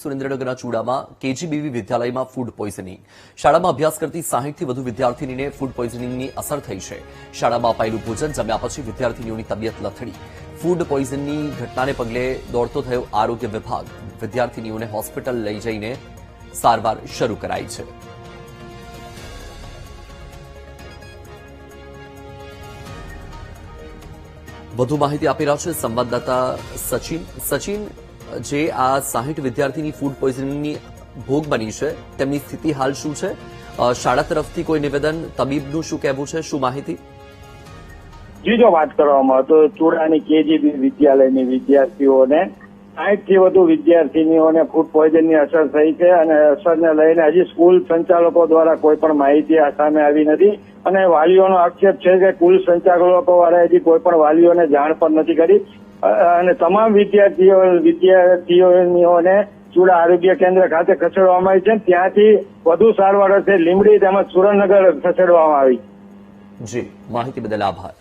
સુરેન્દ્રનગરના ચૂડામાં કેજીબીવી વિદ્યાલયમાં food poisoning. શાળામાં અભ્યાસ કરતી 60થી વધુ વિદ્યાર્થીનીને ફૂડ પોઈઝનિંગની અસર થઈ છે. શાળામાં અપાયેલું ભોજન જમ્યા પછી વિદ્યાર્થીનીઓની તબિયત લથડી. ફૂડ પોઈઝનની ઘટનાને પગલે દોડતો થયો આરોગ્ય વિભાગ. વિદ્યાર્થીનીઓને હોસ્પિટલ લઈ જઈને સારવાર શરૂ કરાઈ છે. વધુ માહિતી આપી રહ્યા છે સંવાદદાતા સચિન. જે આ 60 વિદ્યાર્થીની ફૂડ પોઈઝનિંગની ભોગ બની છે તેમની સ્થિતિ હાલ શું છે? શાળા તરફથી કોઈ નિવેદન, તબીબનું શું કહેવું છે, શું માહિતી? જી, જો વાત કરવામાં તો ચૂડાની કેજીબી વિદ્યાલયની વિદ્યાર્થીઓને 60 થી વધુ વિદ્યાર્થીનીઓને ફૂડ પોઈઝનની અસર થઈ છે અને અસરને લઈને હજી સ્કૂલ સંચાલકો દ્વારા કોઈ પણ માહિતી સામે આવી નથી અને વાલીઓનો આક્ષેપ છે કે સ્કૂલ સંચાલકો દ્વારા હજી કોઈ પણ વાલીઓને જાણ પણ નથી કરી અને તમામ વિદ્યાર્થીઓને ચૂડા આરોગ્ય કેન્દ્ર ખાતે ખસેડવામાં આવી છે. ત્યાંથી વધુ સારવાર અર્થે લીંબડી તેમજ સુરેન્દ્રનગર ખસેડવામાં આવી. જી, માહિતી બદલ આભાર.